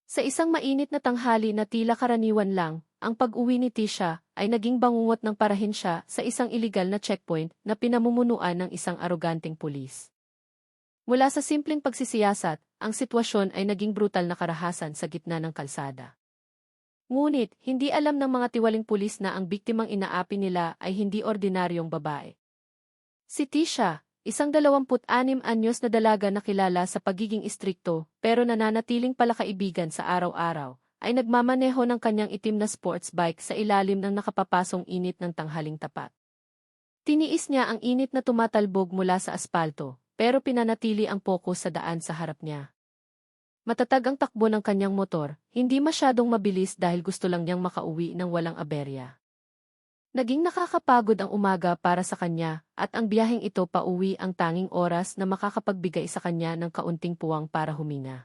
Sa isang mainit na tanghali na tila karaniwan lang, ang pag-uwi ni Tisha ay naging bangungot ng parahin siya sa isang iligal na checkpoint na pinamumunuan ng isang aroganteng pulis. Mula sa simpleng pagsisiyasat, ang sitwasyon ay naging brutal na karahasan sa gitna ng kalsada. Ngunit, hindi alam ng mga tiwaling pulis na ang biktimang inaapi nila ay hindi ordinaryong babae. Si Tisha, isang 26 anyos na dalaga na kilala sa pagiging istrikto pero nananatiling palakaibigan sa araw-araw, ay nagmamaneho ng kanyang itim na sports bike sa ilalim ng nakapapasong init ng tanghaling tapat. Tiniis niya ang init na tumatalbog mula sa aspalto, pero pinanatili ang pokus sa daan sa harap niya. Matatag ang takbo ng kanyang motor, hindi masyadong mabilis dahil gusto lang niyang makauwi ng walang aberya. Naging nakakapagod ang umaga para sa kanya, at ang biyaheng ito pauwi ang tanging oras na makakapagbigay sa kanya ng kaunting puwang para huminga.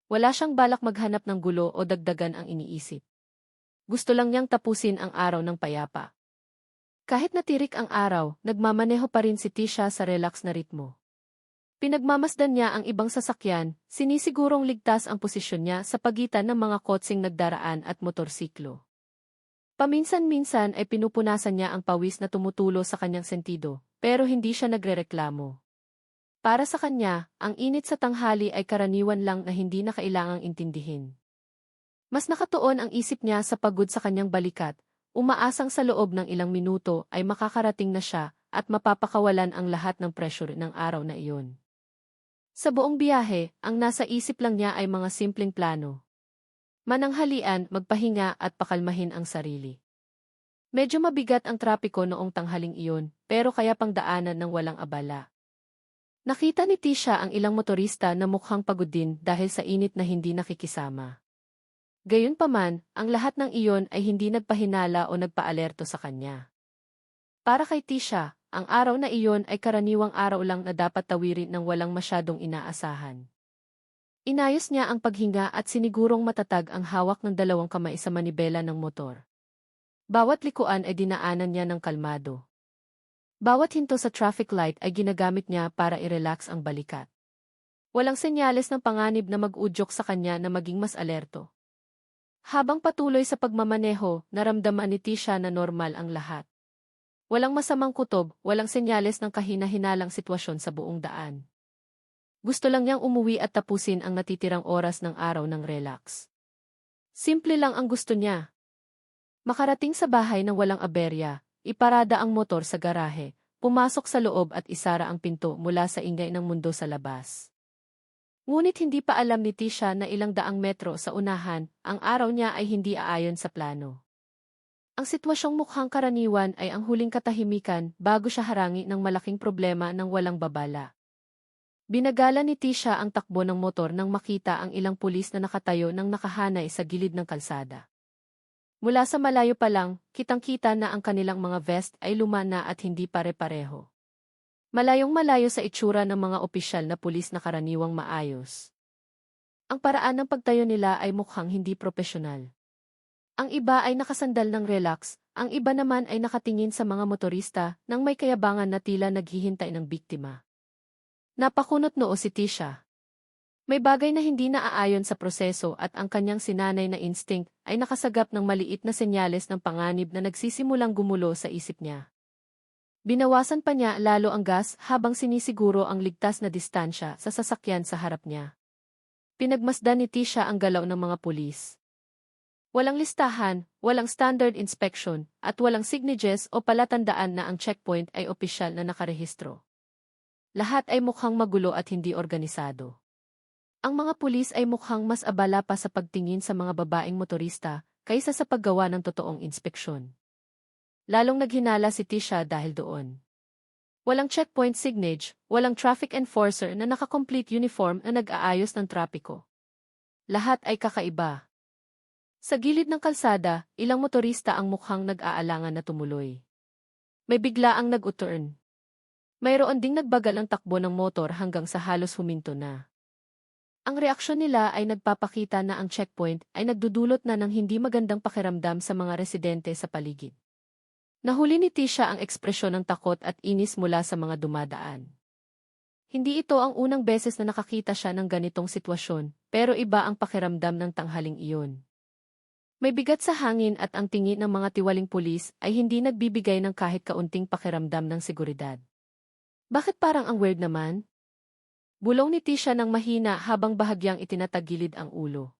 Wala siyang balak maghanap ng gulo o dagdagan ang iniisip. Gusto lang niyang tapusin ang araw ng payapa. Kahit natirik ang araw, nagmamaneho pa rin si Tisha sa relax na ritmo. Pinagmamasdan niya ang ibang sasakyan, sinisigurong ligtas ang posisyon niya sa pagitan ng mga kotseng nagdaraan at motorsiklo. Paminsan-minsan ay pinupunasan niya ang pawis na tumutulo sa kanyang sentido, pero hindi siya nagrereklamo. Para sa kanya, ang init sa tanghali ay karaniwan lang na hindi na kailangang intindihin. Mas nakatuon ang isip niya sa pagod sa kanyang balikat, umaasang sa loob ng ilang minuto ay makakarating na siya at mapapakawalan ang lahat ng pressure ng araw na iyon. Sa buong biyahe, ang nasa isip lang niya ay mga simpleng plano. Mananghalian, magpahinga at pakalmahin ang sarili. Medyo mabigat ang trapiko noong tanghaling iyon, pero kaya pang daanan ng walang abala. Nakita ni Tisha ang ilang motorista na mukhang pagod din dahil sa init na hindi nakikisama. Gayunpaman, ang lahat ng iyon ay hindi nagpahinala o nagpaalerto sa kanya. Para kay Tisha, ang araw na iyon ay karaniwang araw lang na dapat tawirin ng walang masyadong inaasahan. Inayos niya ang paghinga at sinigurong matatag ang hawak ng dalawang kamay sa manibela ng motor. Bawat likuan ay dinaanan niya ng kalmado. Bawat hinto sa traffic light ay ginagamit niya para i-relax ang balikat. Walang senyales ng panganib na mag-udyok sa kanya na maging mas alerto. Habang patuloy sa pagmamaneho, naramdaman ni Tisha na normal ang lahat. Walang masamang kutob, walang senyales ng kahina-hinalang sitwasyon sa buong daan. Gusto lang niyang umuwi at tapusin ang natitirang oras ng araw ng relax. Simple lang ang gusto niya. Makarating sa bahay ng walang aberya, iparada ang motor sa garahe, pumasok sa loob at isara ang pinto mula sa ingay ng mundo sa labas. Ngunit hindi pa alam ni Tisha na ilang daang metro sa unahan, ang araw niya ay hindi aayon sa plano. Ang sitwasyong mukhang karaniwan ay ang huling katahimikan bago siya harangi ng malaking problema ng walang babala. Binagala ni Tisha ang takbo ng motor nang makita ang ilang pulis na nakatayo ng nakahanay sa gilid ng kalsada. Mula sa malayo pa lang, kitang-kita na ang kanilang mga vest ay luma na at hindi pare-pareho. Malayong-malayo sa itsura ng mga opisyal na pulis na karaniwang maayos. Ang paraan ng pagtayo nila ay mukhang hindi propesyonal. Ang iba ay nakasandal ng relax, ang iba naman ay nakatingin sa mga motorista nang may kayabangan na tila naghihintay ng biktima. Napakunot noo si Tisha. May bagay na hindi naaayon sa proseso at ang kanyang sinanay na instinct ay nakasagap ng maliit na senyales ng panganib na nagsisimulang gumulo sa isip niya. Binawasan pa niya lalo ang gas habang sinisiguro ang ligtas na distansya sa sasakyan sa harap niya. Pinagmasdan ni Tisha ang galaw ng mga pulis. Walang listahan, walang standard inspection, at walang signatures o palatandaan na ang checkpoint ay opisyal na nakarehistro. Lahat ay mukhang magulo at hindi organisado. Ang mga pulis ay mukhang mas abala pa sa pagtingin sa mga babaeng motorista kaysa sa paggawa ng totoong inspeksyon. Lalong naghinala si Tisha dahil doon. Walang checkpoint signage, walang traffic enforcer na naka-complete uniform na nag-aayos ng trapiko. Lahat ay kakaiba. Sa gilid ng kalsada, ilang motorista ang mukhang nag-aalangan na tumuloy. May biglaang nag-u-turn. Mayroon ding nagbagal ang takbo ng motor hanggang sa halos huminto na. Ang reaksyon nila ay nagpapakita na ang checkpoint ay nagdudulot na ng hindi magandang pakiramdam sa mga residente sa paligid. Nahuli ni Tisha ang ekspresyon ng takot at inis mula sa mga dumadaan. Hindi ito ang unang beses na nakakita siya ng ganitong sitwasyon, pero iba ang pakiramdam ng tanghaling iyon. May bigat sa hangin at ang tingin ng mga tiwaling pulis ay hindi nagbibigay ng kahit kaunting pakiramdam ng seguridad. Bakit parang ang weird naman? Bulong ni Tisha ng mahina habang bahagyang itinatagilid ang ulo.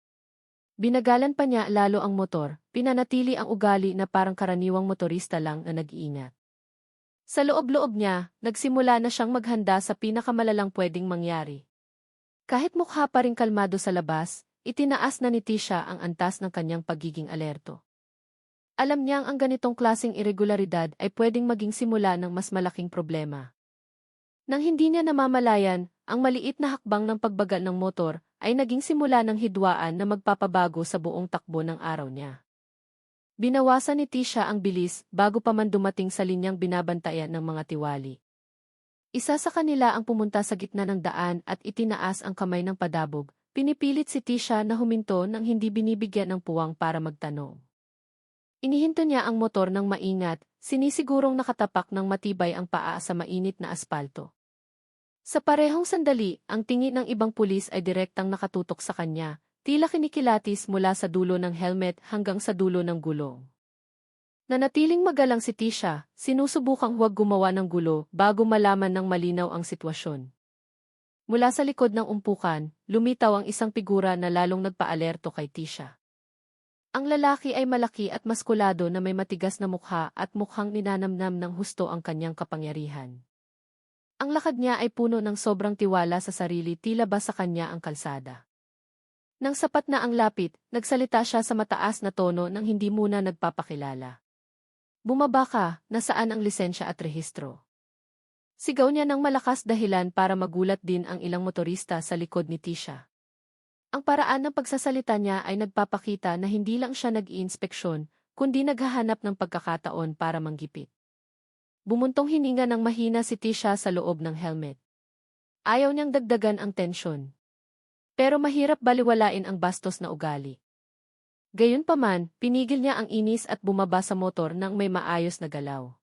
Binagalan pa niya lalo ang motor, pinanatili ang ugali na parang karaniwang motorista lang na nag-iingat. Sa loob-loob niya, nagsimula na siyang maghanda sa pinakamalalang pwedeng mangyari. Kahit mukha pa ring kalmado sa labas, itinaas na ni Tisha ang antas ng kanyang pagiging alerto. Alam niyang ang ganitong klaseng irregularidad ay pwedeng maging simula ng mas malaking problema. Nang hindi niya namamalayan, ang maliit na hakbang ng pagbagal ng motor ay naging simula ng hidwaan na magpapabago sa buong takbo ng araw niya. Binawasan ni Tisha ang bilis bago pa man dumating sa linyang binabantayan ng mga tiwali. Isa sa kanila ang pumunta sa gitna ng daan at itinaas ang kamay ng padabog. Pinipilit si Tisha na huminto nang hindi binibigyan ng puwang para magtanong. Inihinto niya ang motor ng maingat, sinisigurong nakatapak ng matibay ang paa sa mainit na aspalto. Sa parehong sandali, ang tingin ng ibang pulis ay direktang nakatutok sa kanya, tila kinikilatis mula sa dulo ng helmet hanggang sa dulo ng gulong. Nanatiling magalang si Tisha, sinusubukang huwag gumawa ng gulo bago malaman ng malinaw ang sitwasyon. Mula sa likod ng umpukan, lumitaw ang isang figura na lalong nagpa-alerto kay Tisha. Ang lalaki ay malaki at maskulado na may matigas na mukha at mukhang ninanamnam ng husto ang kanyang kapangyarihan. Ang lakad niya ay puno ng sobrang tiwala sa sarili, tila ba sa kanya ang kalsada. Nang sapat na ang lapit, nagsalita siya sa mataas na tono nang hindi muna nagpapakilala. Bumaba ka, nasaan ang lisensya at rehistro? Sigaw niya ng malakas dahilan para magulat din ang ilang motorista sa likod ni Tisha. Ang paraan ng pagsasalita niya ay nagpapakita na hindi lang siya nag-iinspeksyon, kundi naghahanap ng pagkakataon para manggipit. Bumuntong hininga ng mahina si Tisha sa loob ng helmet. Ayaw niyang dagdagan ang tensyon. Pero mahirap baliwalain ang bastos na ugali. Gayunpaman, pinigil niya ang inis at bumaba sa motor nang may maayos na galaw.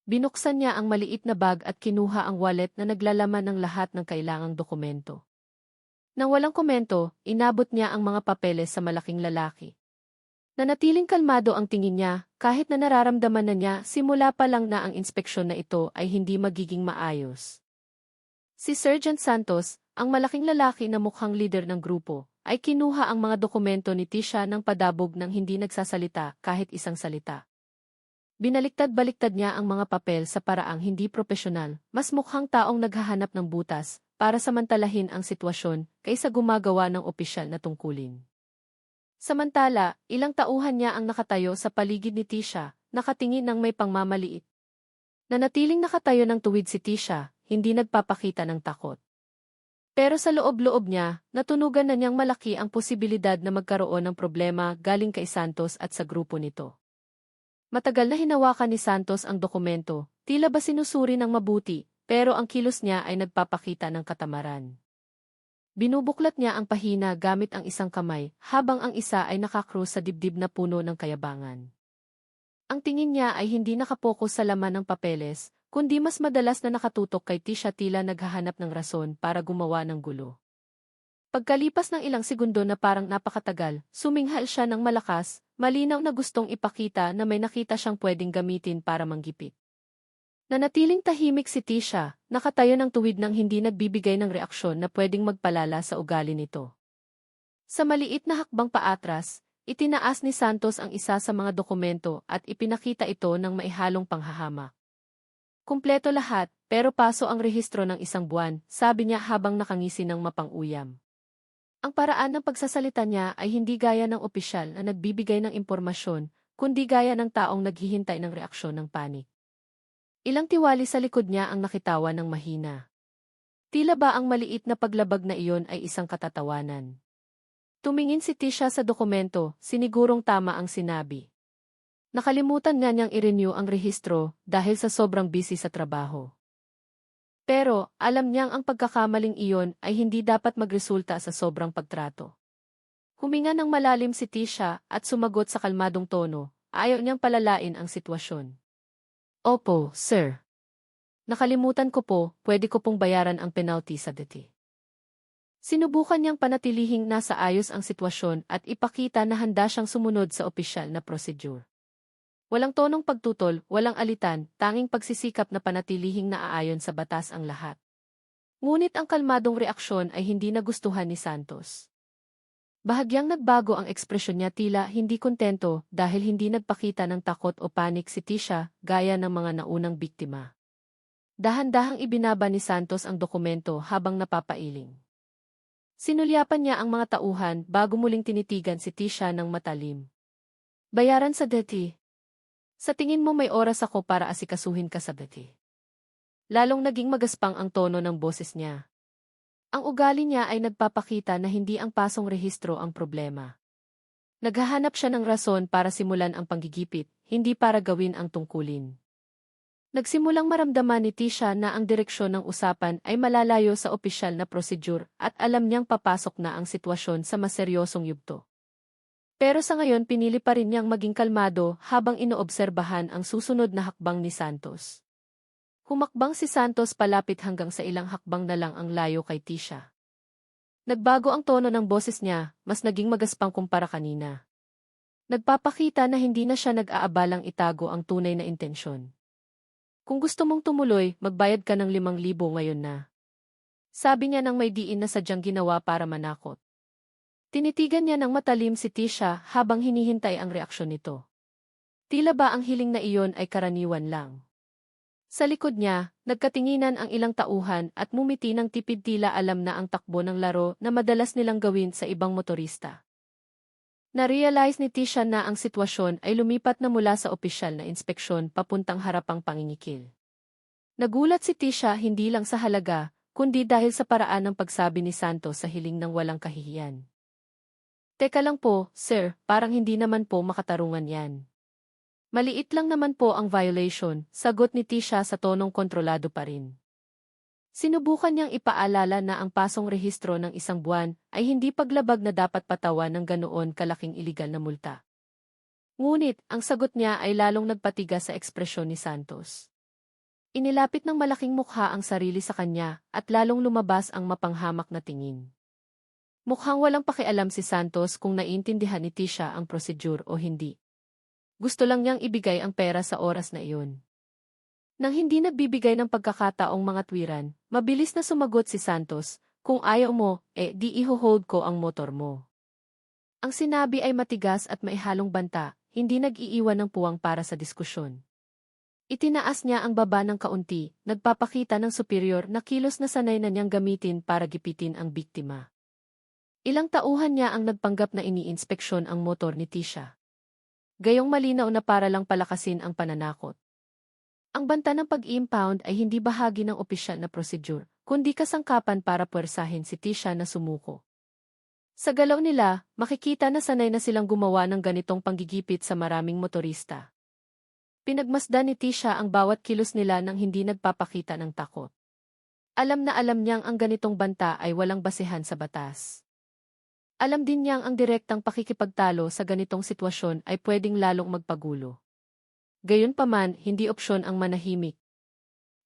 Binuksan niya ang maliit na bag at kinuha ang wallet na naglalaman ng lahat ng kailangang dokumento. Nang walang komento, inabot niya ang mga papeles sa malaking lalaki. Nanatiling kalmado ang tingin niya, kahit na nararamdaman na niya simula pa lang na ang inspeksyon na ito ay hindi magiging maayos. Si Sergeant Santos, ang malaking lalaki na mukhang leader ng grupo, ay kinuha ang mga dokumento ni Tisha ng padabog nang hindi nagsasalita kahit isang salita. Binaliktad-baliktad niya ang mga papel sa paraang hindi propesyonal, mas mukhang taong naghahanap ng butas para samantalahin ang sitwasyon kaysa gumagawa ng opisyal na tungkulin. Samantala, ilang tauhan niya ang nakatayo sa paligid ni Tisha, nakatingin ng may pangmamaliit. Nanatiling nakatayo ng tuwid si Tisha, hindi nagpapakita ng takot. Pero sa loob-loob niya, natunugan na niyang malaki ang posibilidad na magkaroon ng problema galing kay Santos at sa grupo nito. Matagal na hinawakan ni Santos ang dokumento, tila ba sinusuri ng mabuti, pero ang kilos niya ay nagpapakita ng katamaran. Binubuklat niya ang pahina gamit ang isang kamay, habang ang isa ay nakakrus sa dibdib na puno ng kayabangan. Ang tingin niya ay hindi nakapokus sa laman ng papeles, kundi mas madalas na nakatutok kay Tisha, tila naghahanap ng rason para gumawa ng gulo. Pagkalipas ng ilang segundo na parang napakatagal, suminghal siya ng malakas, malinaw na gustong ipakita na may nakita siyang pwedeng gamitin para manggipit. Nanatiling tahimik si Tisha, nakatayo ng tuwid nang hindi nagbibigay ng reaksyon na pwedeng magpalala sa ugali nito. Sa maliit na hakbang paatras, itinaas ni Santos ang isa sa mga dokumento at ipinakita ito ng maihalong panghahamak. Kumpleto lahat, pero paso ang rehistro ng isang buwan, sabi niya habang nakangisi ng mapang-uyam. Ang paraan ng pagsasalita niya ay hindi gaya ng opisyal na nagbibigay ng impormasyon, kundi gaya ng taong naghihintay ng reaksyon ng panik. Ilang tiwali sa likod niya ang nakitawa ng mahina. Tila ba ang maliit na paglabag na iyon ay isang katatawanan? Tumingin si Tisha sa dokumento, sinigurong tama ang sinabi. Nakalimutan nga niyang i-renew ang rehistro dahil sa sobrang busy sa trabaho. Pero, alam niyang ang pagkakamaling iyon ay hindi dapat magresulta sa sobrang pagtrato. Huminga ng malalim si Tisha at sumagot sa kalmadong tono, ayaw niyang palalain ang sitwasyon. Opo, sir. Nakalimutan ko po, pwede ko pong bayaran ang penalty sa DT. Sinubukan niyang panatilihing nasa ayos ang sitwasyon at ipakita na handa siyang sumunod sa opisyal na procedure. Walang tonong pagtutol, walang alitan, tanging pagsisikap na panatilihing naaayon sa batas ang lahat. Ngunit ang kalmadong reaksyon ay hindi nagustuhan ni Santos. Bahagyang nagbago ang ekspresyon niya, tila hindi kontento dahil hindi nagpakita ng takot o panik si Tisha gaya ng mga naunang biktima. Dahan-dahang ibinaba ni Santos ang dokumento habang napapailing. Sinulyapan niya ang mga tauhan bago muling tinitigan si Tisha ng matalim. Bayaran sa DT. Sa tingin mo may oras ako para asikasuhin ka sa DT? Lalong naging magaspang ang tono ng boses niya. Ang ugali niya ay nagpapakita na hindi ang pasong rehistro ang problema. Naghahanap siya ng rason para simulan ang panggigipit, hindi para gawin ang tungkulin. Nagsimulang maramdaman ni Tisha na ang direksyon ng usapan ay malalayo sa opisyal na prosedur at alam niyang papasok na ang sitwasyon sa mas seryosong yugto. Pero sa ngayon pinili pa rin niyang maging kalmado habang inoobserbahan ang susunod na hakbang ni Santos. Humakbang si Santos palapit hanggang sa ilang hakbang na lang ang layo kay Tisha. Nagbago ang tono ng boses niya, mas naging magaspang kumpara kanina. Nagpapakita na hindi na siya nag-aabalang itago ang tunay na intensyon. Kung gusto mong tumuloy, magbayad ka ng 5,000 ngayon na. Sabi niya nang may diin na sadyang ginawa para manakot. Tinitigan niya ng matalim si Tisha habang hinihintay ang reaksyon nito. Tila ba ang hiling na iyon ay karaniwan lang? Sa likod niya, nagkatinginan ang ilang tauhan at mumiti ng tipid, tila alam na ang takbo ng laro na madalas nilang gawin sa ibang motorista. Na-realize ni Tisha na ang sitwasyon ay lumipat na mula sa opisyal na inspeksyon papuntang harapang pangingikil. Nagulat si Tisha hindi lang sa halaga, kundi dahil sa paraan ng pagsabi ni Santos sa hiling ng walang kahihiyan. Teka lang po, sir, parang hindi naman po makatarungan yan. Maliit lang naman po ang violation, sagot ni Tisha sa tonong kontrolado pa rin. Sinubukan niyang ipaalala na ang pasong rehistro ng isang buwan ay hindi paglabag na dapat patawan ng ganoon kalaking iligal na multa. Ngunit, ang sagot niya ay lalong nagpatigas sa ekspresyon ni Santos. Inilapit ng malaking mukha ang sarili sa kanya at lalong lumabas ang mapanghamak na tingin. Mukhang walang pakialam si Santos kung naiintindihan ni Tisha ang prosedur o hindi. Gusto lang niyang ibigay ang pera sa oras na iyon. Nang hindi nagbibigay ng pagkakataong mga tuwiran, mabilis na sumagot si Santos, kung ayaw mo, di iho-hold ko ang motor mo. Ang sinabi ay matigas at may halong banta, hindi nag-iiwan ng puwang para sa diskusyon. Itinaas niya ang baba ng kaunti, nagpapakita ng superior na kilos na sanay na niyang gamitin para gipitin ang biktima. Ilang tauhan niya ang nagpanggap na iniinspeksyon ang motor ni Tisha. Gayong malinaw na para lang palakasin ang pananakot. Ang banta ng pag-impound ay hindi bahagi ng opisyal na prosedur, kundi kasangkapan para puwersahin si Tisha na sumuko. Sa galaw nila, makikita na sanay na silang gumawa ng ganitong panggigipit sa maraming motorista. Pinagmasdan ni Tisha ang bawat kilos nila nang hindi nagpapakita ng takot. Alam na alam niyang ang ganitong banta ay walang basehan sa batas. Alam din niyang ang direktang pakikipagtalo sa ganitong sitwasyon ay pwedeng lalong magpagulo. Gayunpaman, hindi opsyon ang manahimik.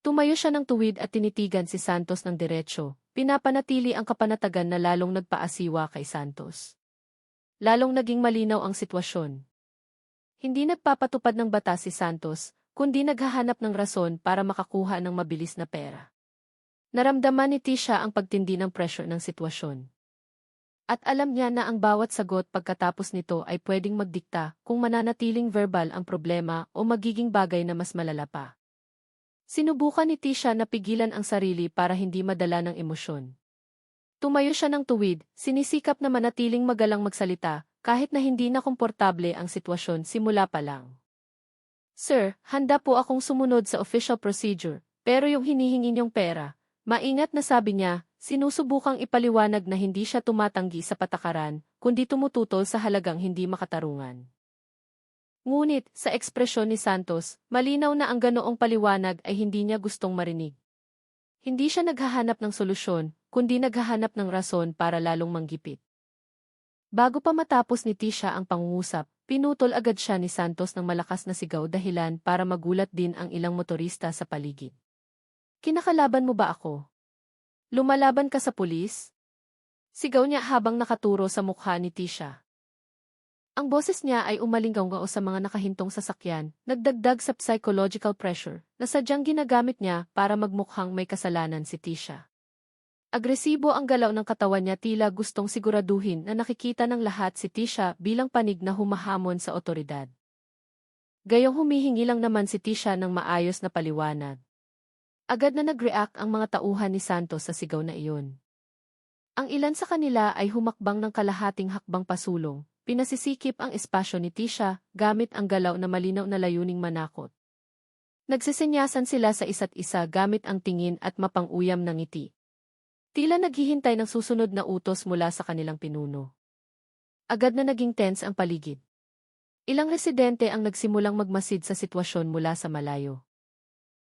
Tumayo siya ng tuwid at tinitigan si Santos ng diretsyo, pinapanatili ang kapanatagan na lalong nagpaasiwa kay Santos. Lalong naging malinaw ang sitwasyon. Hindi nagpapatupad ng batas si Santos, kundi naghahanap ng rason para makakuha ng mabilis na pera. Naramdaman ni Tisha ang pagtindi ng pressure ng sitwasyon. At alam niya na ang bawat sagot pagkatapos nito ay pwedeng magdikta kung mananatiling verbal ang problema o magiging bagay na mas malala pa. Sinubukan ni Tisha na pigilan ang sarili para hindi madala ng emosyon. Tumayo siya ng tuwid, sinisikap na manatiling magalang magsalita, kahit na hindi na komportable ang sitwasyon simula pa lang. Sir, handa po akong sumunod sa official procedure, pero yung hinihingi niyong pera, maingat na sabi niya, sinusubukang ipaliwanag na hindi siya tumatanggi sa patakaran, kundi tumututol sa halagang hindi makatarungan. Ngunit, sa ekspresyon ni Santos, malinaw na ang ganoong paliwanag ay hindi niya gustong marinig. Hindi siya naghahanap ng solusyon, kundi naghahanap ng rason para lalong manggipit. Bago pa matapos ni Tisha ang pangungusap, pinutol agad siya ni Santos ng malakas na sigaw, dahilan para magulat din ang ilang motorista sa paligid. Kinakalaban mo ba ako? Lumalaban ka sa pulis? Sigaw niya habang nakaturo sa mukha ni Tisha. Ang boses niya ay umalingaw-ngao sa mga nakahintong sasakyan, nagdagdag sa psychological pressure na sadyang ginagamit niya para magmukhang may kasalanan si Tisha. Agresibo ang galaw ng katawan niya, tila gustong siguraduhin na nakikita ng lahat si Tisha bilang panig na humahamon sa otoridad. Gayong humihingi lang naman si Tisha ng maayos na paliwanag. Agad na nag-react ang mga tauhan ni Santos sa sigaw na iyon. Ang ilan sa kanila ay humakbang ng kalahating hakbang pasulong, pinasisikip ang espasyo ni Tisha gamit ang galaw na malinaw na layuning manakot. Nagsisenyasan sila sa isa't isa gamit ang tingin at mapang-uyam na ngiti. Tila naghihintay ng susunod na utos mula sa kanilang pinuno. Agad na naging tense ang paligid. Ilang residente ang nagsimulang magmasid sa sitwasyon mula sa malayo.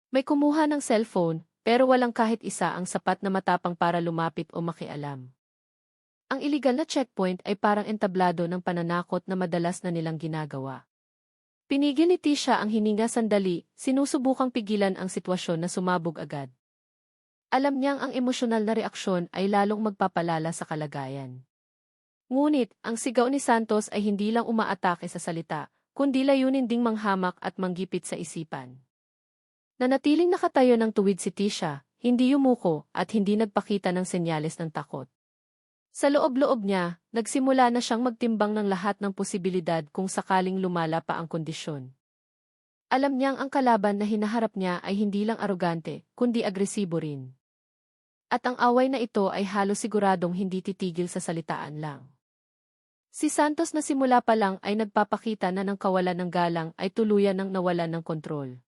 May kumuha ng cellphone, pero walang kahit isa ang sapat na matapang para lumapit o makialam. Ang iligal na checkpoint ay parang entablado ng pananakot na madalas na nilang ginagawa. Pinigil ni Tisha ang hininga sandali, sinusubukang pigilan ang sitwasyon na sumabog agad. Alam niyang ang emosyonal na reaksyon ay lalong magpapalala sa kalagayan. Ngunit, ang sigaw ni Santos ay hindi lang umaatake sa salita, kundi layunin ding manghamak at manggipit sa isipan. Nanatiling nakatayo ng tuwid si Tisha, hindi yumuko at hindi nagpakita ng senyales ng takot. Sa loob-loob niya, nagsimula na siyang magtimbang ng lahat ng posibilidad kung sakaling lumala pa ang kondisyon. Alam niyang ang kalaban na hinaharap niya ay hindi lang arogante, kundi agresibo rin. At ang away na ito ay halos siguradong hindi titigil sa salitaan lang. Si Santos na simula pa lang ay nagpapakita na ng kawalan ng galang ay tuluyan ng nawalan ng kontrol.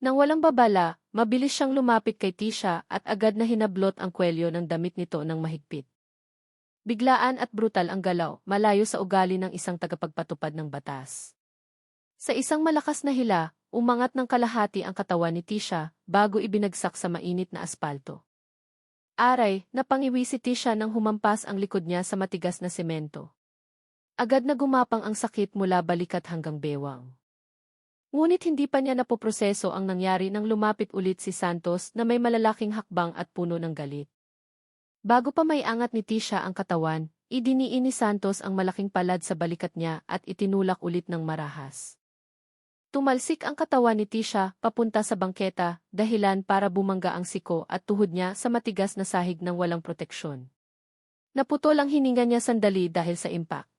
Nang walang babala, mabilis siyang lumapit kay Tisha at agad na hinablot ang kwelyo ng damit nito ng mahigpit. Biglaan at brutal ang galaw, malayo sa ugali ng isang tagapagpatupad ng batas. Sa isang malakas na hila, umangat ng kalahati ang katawan ni Tisha bago ibinagsak sa mainit na aspalto. Aray, napangiwi si Tisha nang humampas ang likod niya sa matigas na semento. Agad na gumapang ang sakit mula balikat hanggang bewang. Ngunit hindi pa niya napoproseso ang nangyari nang lumapit ulit si Santos na may malalaking hakbang at puno ng galit. Bago pa may angat ni Tisha ang katawan, idiniin ni Santos ang malaking palad sa balikat niya at itinulak ulit ng marahas. Tumalsik ang katawan ni Tisha papunta sa bangketa, dahilan para bumangga ang siko at tuhod niya sa matigas na sahig ng walang proteksyon. Naputol ang hininga niya sandali dahil sa impact.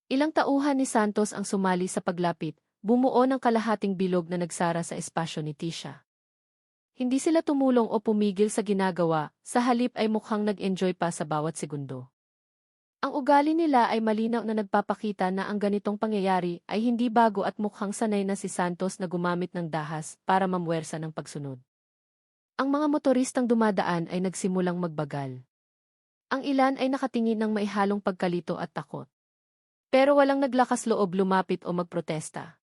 Ilang tauhan ni Santos ang sumali sa paglapit, bumuo ng kalahating bilog na nagsara sa espasyo ni Tisha. Hindi sila tumulong o pumigil sa ginagawa, sa halip ay mukhang nag-enjoy pa sa bawat segundo. Ang ugali nila ay malinaw na nagpapakita na ang ganitong pangyayari ay hindi bago at mukhang sanay na si Santos na gumamit ng dahas para mamwersa ng pagsunod. Ang mga motoristang dumadaan ay nagsimulang magbagal. Ang ilan ay nakatingin ng maihalong pagkalito at takot. Pero walang naglakas loob lumapit o magprotesta.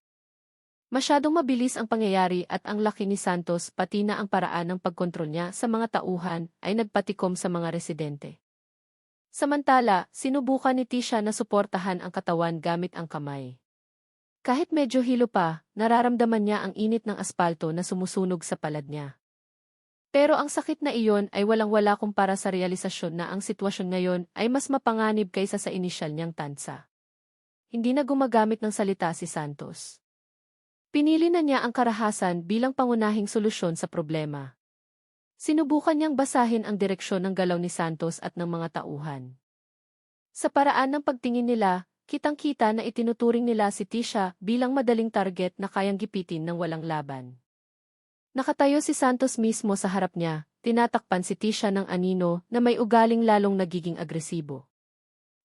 Masyadong mabilis ang pangyayari at ang laki ni Santos pati na ang paraan ng pagkontrol niya sa mga tauhan ay nagpatikom sa mga residente. Samantala, sinubukan ni Tisha na suportahan ang katawan gamit ang kamay. Kahit medyo hilo pa, nararamdaman niya ang init ng aspalto na sumusunog sa palad niya. Pero ang sakit na iyon ay walang-wala kumpara sa realisasyon na ang sitwasyon ngayon ay mas mapanganib kaysa sa inisyal niyang tansa. Hindi na gumagamit ng salita si Santos. Pinili na niya ang karahasan bilang pangunahing solusyon sa problema. Sinubukan niyang basahin ang direksyon ng galaw ni Santos at ng mga tauhan. Sa paraan ng pagtingin nila, kitang-kita na itinuturing nila si Tisha bilang madaling target na kayang gipitin ng walang laban. Nakatayo si Santos mismo sa harap niya, tinatakpan si Tisha ng anino na may ugaling lalong nagiging agresibo.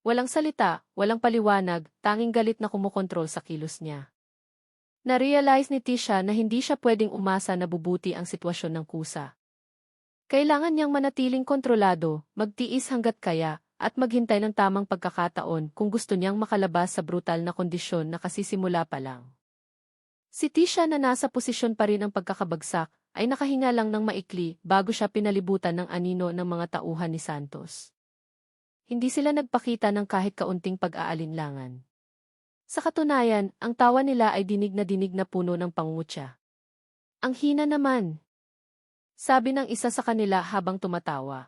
Walang salita, walang paliwanag, tanging galit na kumokontrol sa kilos niya. Na-realize ni Tisha na hindi siya pwedeng umasa na bubuti ang sitwasyon ng kusa. Kailangan niyang manatiling kontrolado, magtiis hanggat kaya, at maghintay ng tamang pagkakataon kung gusto niyang makalabas sa brutal na kondisyon na kasisimula pa lang. Si Tisha na nasa posisyon pa rin ang pagkakabagsak, ay nakahinga lang ng maikli bago siya pinalibutan ng anino ng mga tauhan ni Santos. Hindi sila nagpakita ng kahit kaunting pag-aalinlangan. Sa katunayan, ang tawa nila ay dinig na puno ng pangungutya. Ang hina naman. Sabi ng isa sa kanila habang tumatawa.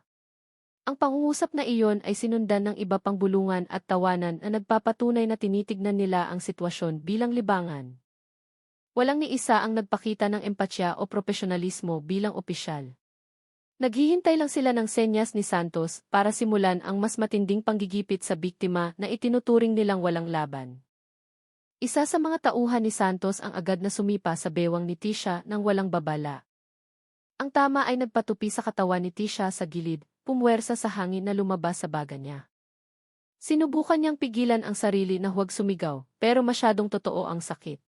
Ang pangungusap na iyon ay sinundan ng iba pang bulungan at tawanan na nagpapatunay na tinitignan nila ang sitwasyon bilang libangan. Walang ni isa ang nagpakita ng empatya o profesionalismo bilang opisyal. Naghihintay lang sila ng senyas ni Santos para simulan ang mas matinding panggigipit sa biktima na itinuturing nilang walang laban. Isa sa mga tauhan ni Santos ang agad na sumipa sa bewang ni Tisha nang walang babala. Ang tama ay nagpatupi sa katawan ni Tisha sa gilid, pumwersa sa hangin na lumabas sa baga niya. Sinubukan niyang pigilan ang sarili na huwag sumigaw, pero masyadong totoo ang sakit.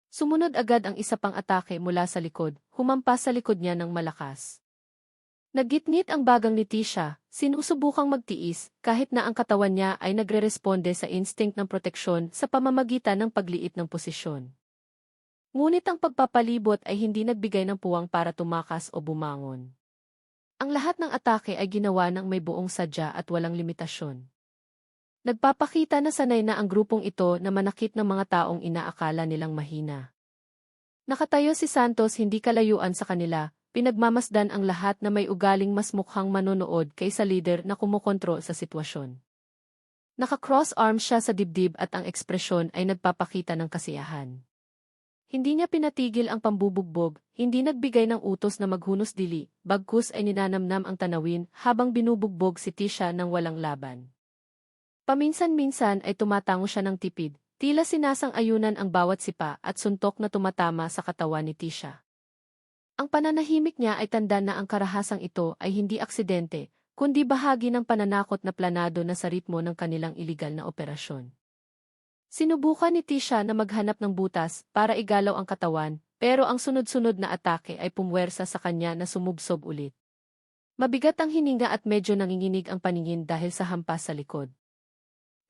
Sumunod agad ang isa pang atake mula sa likod, humampas sa likod niya ng malakas. Naggitngit ang bagang ni Tisha, sinusubukang magtiis, kahit na ang katawan niya ay nagre-responde sa instinct ng proteksyon sa pamamagitan ng pagliit ng posisyon. Ngunit ang pagpapalibot ay hindi nagbigay ng puwang para tumakas o bumangon. Ang lahat ng atake ay ginawa ng may buong sadya at walang limitasyon. Nagpapakita na sanay na ang grupong ito na manakit ng mga taong inaakala nilang mahina. Nakatayo si Santos hindi kalayuan sa kanila, pinagmamasdan ang lahat na may ugaling mas mukhang manonood kaysa leader na kumukontrol sa sitwasyon. Naka-cross arms siya sa dibdib at ang ekspresyon ay nagpapakita ng kasiyahan. Hindi niya pinatigil ang pambubugbog, hindi nagbigay ng utos na maghunos dili, bagkus ay ninanamnam ang tanawin habang binubugbog si Tisha ng walang laban. Paminsan-minsan ay tumatango siya ng tipid, tila sinasang-ayunan ang bawat sipa at suntok na tumatama sa katawan ni Tisha. Ang pananahimik niya ay tanda na ang karahasang ito ay hindi aksidente, kundi bahagi ng pananakot na planado na sa ritmo ng kanilang iligal na operasyon. Sinubukan ni Tisha na maghanap ng butas para igalaw ang katawan, pero ang sunod-sunod na atake ay pumwersa sa kanya na sumubsob ulit. Mabigat ang hininga at medyo nanginginig ang paningin dahil sa hampas sa likod.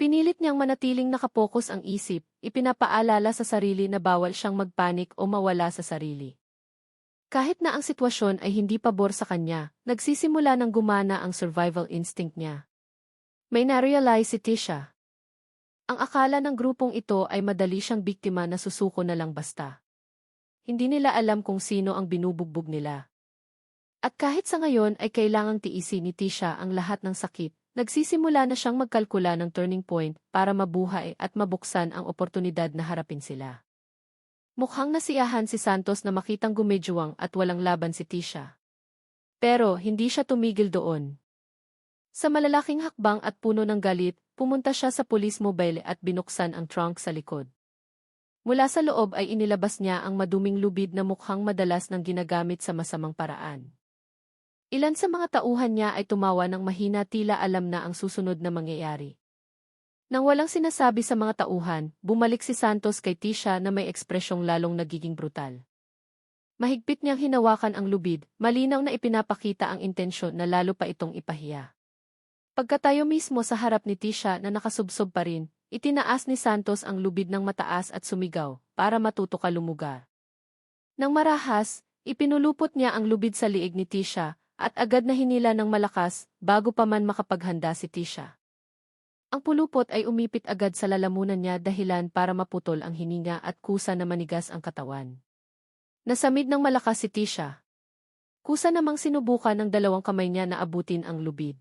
Pinilit niyang manatiling nakapokus ang isip, ipinapaalala sa sarili na bawal siyang magpanik o mawala sa sarili. Kahit na ang sitwasyon ay hindi pabor sa kanya, nagsisimula ng gumana ang survival instinct niya. May na-realize si Tisha. Ang akala ng grupong ito ay madali siyang biktima na susuko na lang basta. Hindi nila alam kung sino ang binubugbog nila. At kahit sa ngayon ay kailangang tiisin ni Tisha ang lahat ng sakit, nagsisimula na siyang magkalkula ng turning point para mabuhay at mabuksan ang oportunidad na harapin sila. Mukhang nasiyahan si Santos na makitang gumedjuwang at walang laban si Tisha. Pero hindi siya tumigil doon. Sa malalaking hakbang at puno ng galit, pumunta siya sa police mobile at binuksan ang trunk sa likod. Mula sa loob ay inilabas niya ang maduming lubid na mukhang madalas nang ginagamit sa masamang paraan. Ilan sa mga tauhan niya ay tumawa ng mahina tila alam na ang susunod na mangyayari. Nang walang sinasabi sa mga tauhan, bumalik si Santos kay Tisha na may ekspresyong lalong nagiging brutal. Mahigpit niyang hinawakan ang lubid, malinaw na ipinapakita ang intensyon na lalo pa itong ipahiya. Pagkatayo mismo sa harap ni Tisha na nakasubsob pa rin, itinaas ni Santos ang lubid ng mataas at sumigaw, para matuto ka lumugar. Nang marahas, ipinulupot niya ang lubid sa liig ni Tisha, at agad na hinila ng malakas, bago pa man makapaghanda si Tisha. Ang pulupot ay umipit agad sa lalamunan niya dahilan para maputol ang hininga at kusa na manigas ang katawan. Nasamid ng malakas si Tisha. Kusa namang sinubukan ng dalawang kamay niya na abutin ang lubid.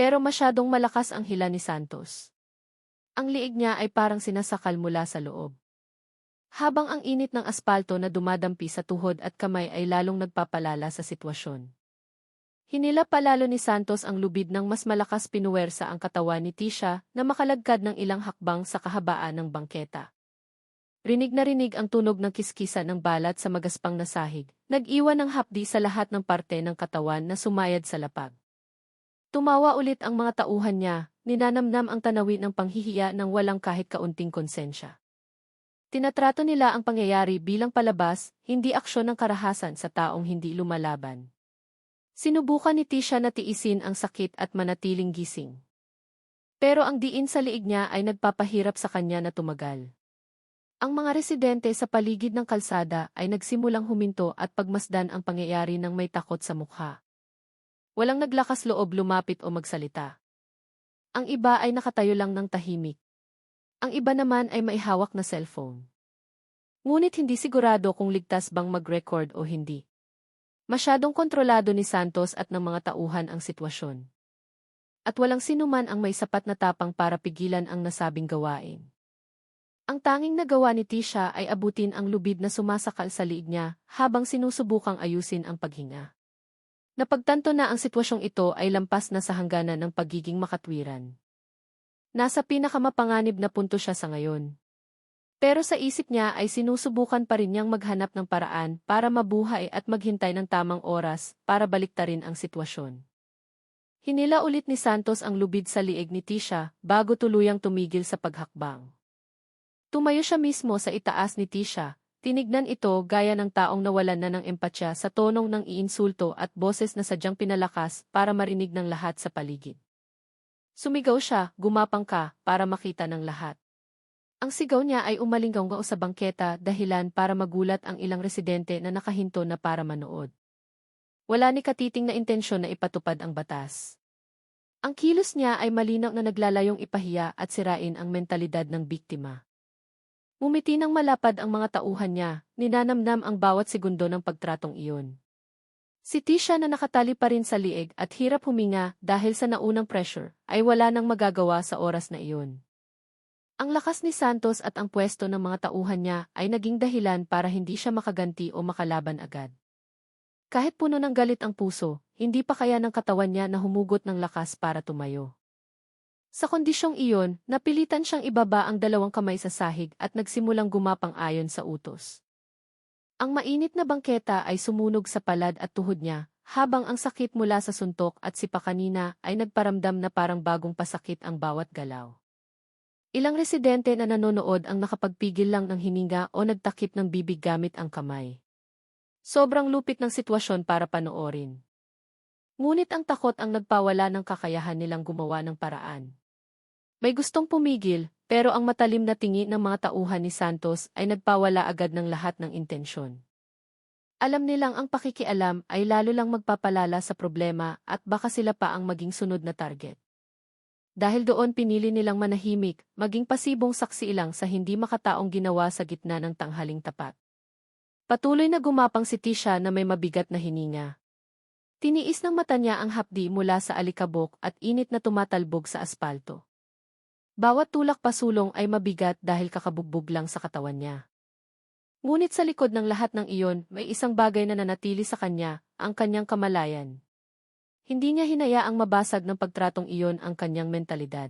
Pero masyadong malakas ang hila ni Santos. Ang liig niya ay parang sinasakal mula sa loob. Habang ang init ng aspalto na dumadampi sa tuhod at kamay ay lalong nagpapalala sa sitwasyon. Hinila palalo ni Santos ang lubid ng mas malakas pinuwersa ang katawan ni Tisha na makalagkad ng ilang hakbang sa kahabaan ng bangketa. Rinig na rinig ang tunog ng kiskisa ng balat sa magaspang na sahig, nag-iwan ng hapdi sa lahat ng parte ng katawan na sumayad sa lapag. Tumawa ulit ang mga tauhan niya, ninanamnam ang tanawin ng panghihiya ng walang kahit kaunting konsensya. Tinatrato nila ang pangyayari bilang palabas, hindi aksyon ng karahasan sa taong hindi lumalaban. Sinubukan ni Tisha na tiisin ang sakit at manatiling gising. Pero ang diin sa liig niya ay nagpapahirap sa kanya na tumagal. Ang mga residente sa paligid ng kalsada ay nagsimulang huminto at pagmasdan ang pangyayari ng may takot sa mukha. Walang naglakas loob lumapit o magsalita. Ang iba ay nakatayo lang ng tahimik. Ang iba naman ay maihawak na cellphone. Ngunit hindi sigurado kung ligtas bang mag-record o hindi. Masyadong kontrolado ni Santos at ng mga tauhan ang sitwasyon. At walang sinuman ang may sapat na tapang para pigilan ang nasabing gawain. Ang tanging nagawa ni Tisha ay abutin ang lubid na sumasakal sa liig niya habang sinusubukang ayusin ang paghinga. Napagtanto na ang sitwasyong ito ay lampas na sa hangganan ng pagiging makatwiran. Nasa pinakamapanganib na punto siya sa ngayon. Pero sa isip niya ay sinusubukan pa rin niyang maghanap ng paraan para mabuhay at maghintay ng tamang oras para baliktarin ang sitwasyon. Hinila ulit ni Santos ang lubid sa liig ni Tisha bago tuluyang tumigil sa paghakbang. Tumayo siya mismo sa itaas ni Tisha, tinignan ito gaya ng taong nawalan na ng empatya sa tonong ng iinsulto at boses na sadyang pinalakas para marinig ng lahat sa paligid. Sumigaw siya, "Gumapang ka, para makita ng lahat." Ang sigaw niya ay umalinggaw sa bangketa dahilan para magulat ang ilang residente na nakahinto na para manood. Wala ni katiting na intensyon na ipatupad ang batas. Ang kilos niya ay malinaw na naglalayong ipahiya at sirain ang mentalidad ng biktima. Ngumiti ng malapad ang mga tauhan niya, ninanamnam ang bawat segundo ng pagtratong iyon. Si Tisha na nakatali pa rin sa liig at hirap huminga dahil sa naunang pressure, ay wala nang magagawa sa oras na iyon. Ang lakas ni Santos at ang pwesto ng mga tauhan niya ay naging dahilan para hindi siya makaganti o makalaban agad. Kahit puno ng galit ang puso, hindi pa kaya ng katawan niya na humugot ng lakas para tumayo. Sa kondisyong iyon, napilitan siyang ibaba ang dalawang kamay sa sahig at nagsimulang gumapang ayon sa utos. Ang mainit na bangketa ay sumunog sa palad at tuhod niya, habang ang sakit mula sa suntok at sipa kanina ay nagparamdam na parang bagong pasakit ang bawat galaw. Ilang residente na nanonood ang nakapagpigil lang ng hininga o nagtakip ng bibig gamit ang kamay. Sobrang lupit ng sitwasyon para panoorin. Ngunit ang takot ang nagpawala ng kakayahan nilang gumawa ng paraan. May gustong pumigil, pero ang matalim na tingi ng mga tauhan ni Santos ay nagpawala agad ng lahat ng intensyon. Alam nilang ang pakikialam ay lalo lang magpapalala sa problema at baka sila pa ang maging sunod na target. Dahil doon pinili nilang manahimik, maging pasibong saksi ilang sa hindi makataong ginawa sa gitna ng tanghaling tapat. Patuloy na gumapang si Tisha na may mabigat na hininga. Tiniis ng mata niya ang hapdi mula sa alikabok at init na tumatalbog sa aspalto. Bawat tulak pasulong ay mabigat dahil kakabugbog lang sa katawan niya. Ngunit sa likod ng lahat ng iyon, may isang bagay na nanatili sa kanya, ang kanyang kamalayan. Hindi niya hinayaang mabasag ng pagtratong iyon ang kanyang mentalidad.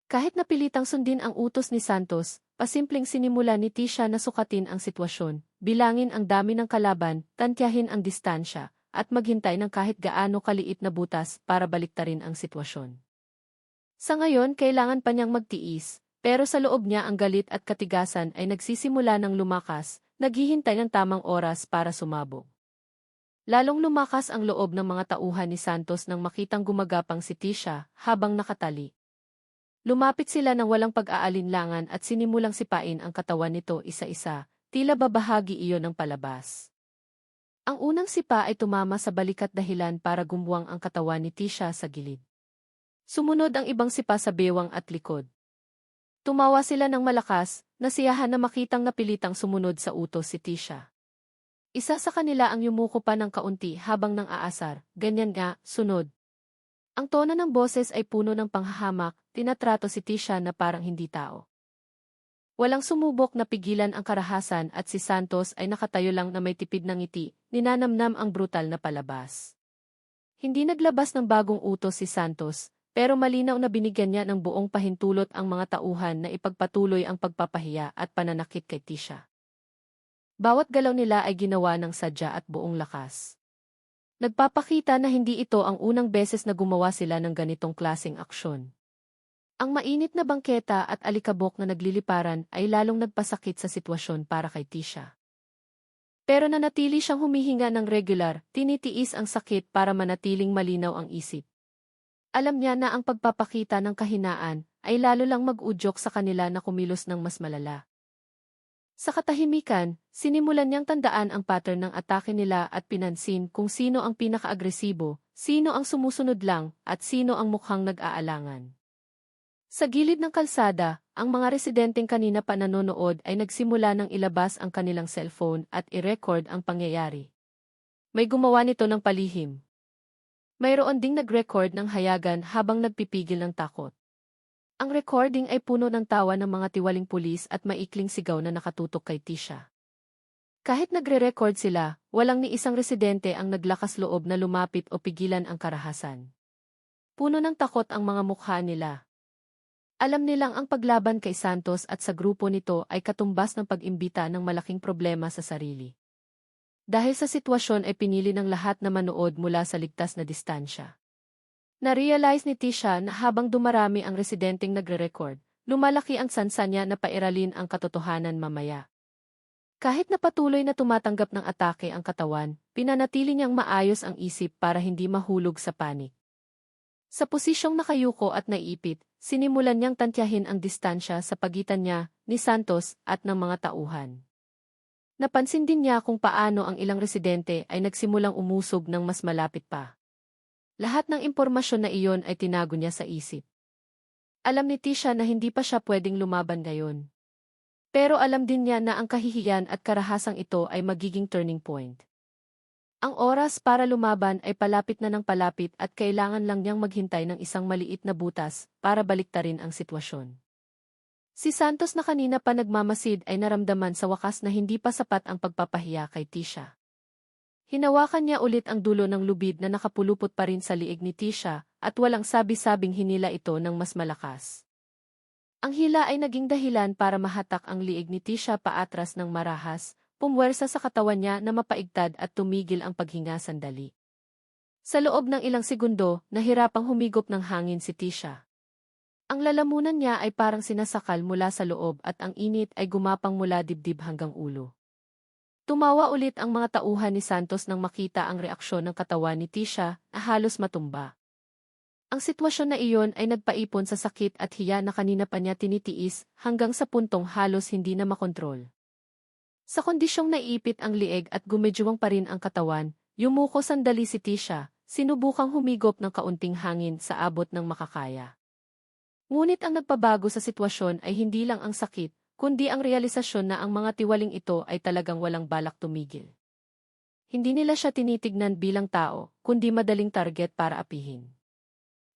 Kahit napilitang sundin ang utos ni Santos, pasimpleng sinimula ni Tisha na sukatin ang sitwasyon, bilangin ang dami ng kalaban, tantyahin ang distansya, at maghintay ng kahit gaano kaliit na butas para baliktarin ang sitwasyon. Sa ngayon, kailangan pa niyang magtiis, pero sa loob niya ang galit at katigasan ay nagsisimula ng lumakas, naghihintay ng tamang oras para sumabog. Lalong lumakas ang loob ng mga tauhan ni Santos nang makitang gumagapang si Tisha habang nakatali. Lumapit sila ng walang pag-aalinlangan at sinimulang sipain ang katawan nito isa-isa, tila babahagi iyon ng palabas. Ang unang sipa ay tumama sa balikat dahilan para gumuwang ang katawan ni Tisha sa gilid. Sumunod ang ibang sipa sa bewang at likod. Tumawa sila ng malakas, nasiyahan na makitang napilitang sumunod sa utos si Tisha. Isa sa kanila ang yumuko pa ng kaunti habang nang aasar, ganyan nga, sunod. Ang tono ng boses ay puno ng panghahamak, tinatrato si Tisha na parang hindi tao. Walang sumubok na pigilan ang karahasan at si Santos ay nakatayo lang na may tipid ng ngiti, ninanamnam ang brutal na palabas. Hindi naglabas ng bagong utos si Santos, pero malinaw na binigyan niya ng buong pahintulot ang mga tauhan na ipagpatuloy ang pagpapahiya at pananakit kay Tisha. Bawat galaw nila ay ginawa ng sadya at buong lakas. Nagpapakita na hindi ito ang unang beses na gumawa sila ng ganitong klaseng aksyon. Ang mainit na bangketa at alikabok na nagliliparan ay lalong nagpasakit sa sitwasyon para kay Tisha. Pero nanatili siyang humihinga ng regular, tinitiis ang sakit para manatiling malinaw ang isip. Alam niya na ang pagpapakita ng kahinaan ay lalo lang mag-udyok sa kanila na kumilos ng mas malala. Sa katahimikan, sinimulan niyang tandaan ang pattern ng atake nila at pinansin kung sino ang pinaka-agresibo, sino ang sumusunod lang, at sino ang mukhang nag-aalangan. Sa gilid ng kalsada, ang mga residenteng kanina pa nanonood ay nagsimula ng ilabas ang kanilang cellphone at i-record ang pangyayari. may gumawa nito ng palihim. Mayroon ding nag-record ng hayagan habang nagpipigil ng takot. Ang recording ay puno ng tawa ng mga tiwaling pulis at maikling sigaw na nakatutok kay Tisha. Kahit nagre-record sila, walang ni isang residente ang naglakas loob na lumapit o pigilan ang karahasan. Puno ng takot ang mga mukha nila. Alam nilang ang paglaban kay Santos at sa grupo nito ay katumbas ng pag-imbita ng malaking problema sa sarili. Dahil sa sitwasyon ay pinili ng lahat na manood mula sa ligtas na distansya. Na-realize ni Tisha na habang dumarami ang residenteng nagre-record, lumalaki ang sansa niya na pairalin ang katotohanan mamaya. Kahit na patuloy na tumatanggap ng atake ang katawan, pinanatili niyang maayos ang isip para hindi mahulog sa panik. Sa posisyong nakayuko at naiipit, sinimulan niyang tantyahin ang distansya sa pagitan niya, ni Santos, at ng mga tauhan. Napansin din niya kung paano ang ilang residente ay nagsimulang umusog ng mas malapit pa. Lahat ng impormasyon na iyon ay tinago niya sa isip. Alam ni Tisha na hindi pa siya pwedeng lumaban ngayon. Pero alam din niya na ang kahihiyan at karahasang ito ay magiging turning point. Ang oras para lumaban ay palapit na ng palapit at kailangan lang niyang maghintay ng isang maliit na butas para baliktarin ang sitwasyon. Si Santos na kanina pa nagmamasid ay naramdaman sa wakas na hindi pa sapat ang pagpapahiya kay Tisha. Hinawakan niya ulit ang dulo ng lubid na nakapulupot pa rin sa liig ni Tisha at walang sabi-sabing hinila ito ng mas malakas. Ang hila ay naging dahilan para mahatak ang liig ni Tisha paatras ng marahas, pumwersa sa katawan niya na mapaigtad at tumigil ang paghinga sandali. Sa loob ng ilang segundo, nahirapang humigop ng hangin si Tisha. Ang lalamunan niya ay parang sinasakal mula sa loob at ang init ay gumapang mula dibdib hanggang ulo. Tumawa ulit ang mga tauhan ni Santos nang makita ang reaksyon ng katawan ni Tisha na halos matumba. Ang sitwasyon na iyon ay nagpaipon sa sakit at hiya na kanina pa niya tinitiis hanggang sa puntong halos hindi na makontrol. Sa kondisyong naiipit ang lieg at gumedyoang pa rin ang katawan, yumuko sandali si Tisha, sinubukang humigop ng kaunting hangin sa abot ng makakaya. Ngunit ang nagpabago sa sitwasyon ay hindi lang ang sakit, kundi ang realisasyon na ang mga tiwaling ito ay talagang walang balak tumigil. Hindi nila siya tinitignan bilang tao, kundi madaling target para apihin.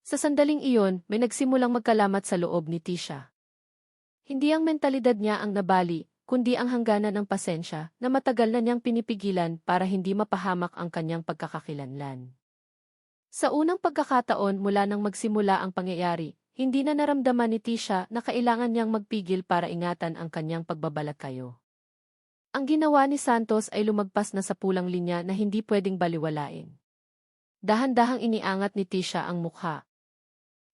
Sa sandaling iyon, may nagsimulang magkalamat sa loob ni Tisha. Hindi ang mentalidad niya ang nabali, kundi ang hangganan ng pasensya na matagal na niyang pinipigilan para hindi mapahamak ang kanyang pagkakakilanlan. Sa unang pagkakataon mula nang magsimula ang pangyayari, hindi na naramdaman ni Tisha na kailangan niyang magpigil para ingatan ang kanyang pagbabalakayo. Ang ginawa ni Santos ay lumagpas na sa pulang linya na hindi pwedeng baliwalain. Dahan-dahang iniangat ni Tisha ang mukha.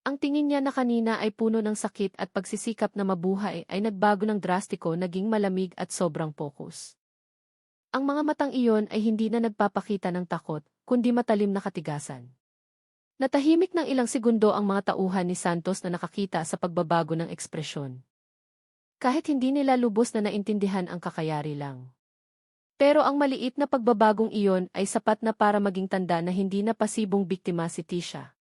Ang tingin niya na kanina ay puno ng sakit at pagsisikap na mabuhay ay nagbago ng drastiko, naging malamig at sobrang focus. Ang mga matang iyon ay hindi na nagpapakita ng takot, kundi matalim na katigasan. Natahimik ng ilang segundo ang mga tauhan ni Santos na nakakita sa pagbabago ng ekspresyon. Kahit hindi nila lubos na naintindihan ang kakayari lang. Pero ang maliit na pagbabagong iyon ay sapat na para maging tanda na hindi na pasibong biktima si Tisha.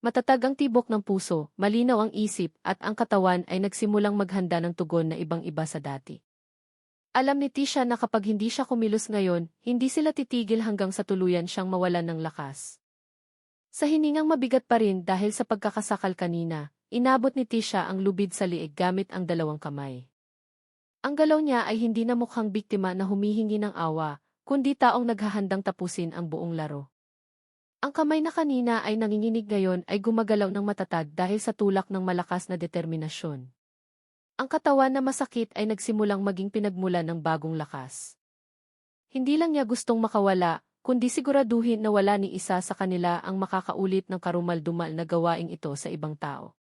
Matatag ang tibok ng puso, malinaw ang isip at ang katawan ay nagsimulang maghanda ng tugon na ibang-iba sa dati. Alam ni Tisha na kapag hindi siya kumilos ngayon, hindi sila titigil hanggang sa tuluyan siyang mawalan ng lakas. Sa hiningang mabigat pa rin dahil sa pagkakasakal kanina, inabot ni Tisha ang lubid sa liig gamit ang dalawang kamay. Ang galaw niya ay hindi na mukhang biktima na humihingi ng awa, kundi taong naghahandang tapusin ang buong laro. Ang kamay na kanina ay nanginginig ngayon ay gumagalaw ng matatag dahil sa tulak ng malakas na determinasyon. Ang katawan na masakit ay nagsimulang maging pinagmulan ng bagong lakas. Hindi lang niya gustong makawala, kundi siguraduhin na wala ni isa sa kanila ang makakaulit ng karumal-dumal na gawaing ito sa ibang tao.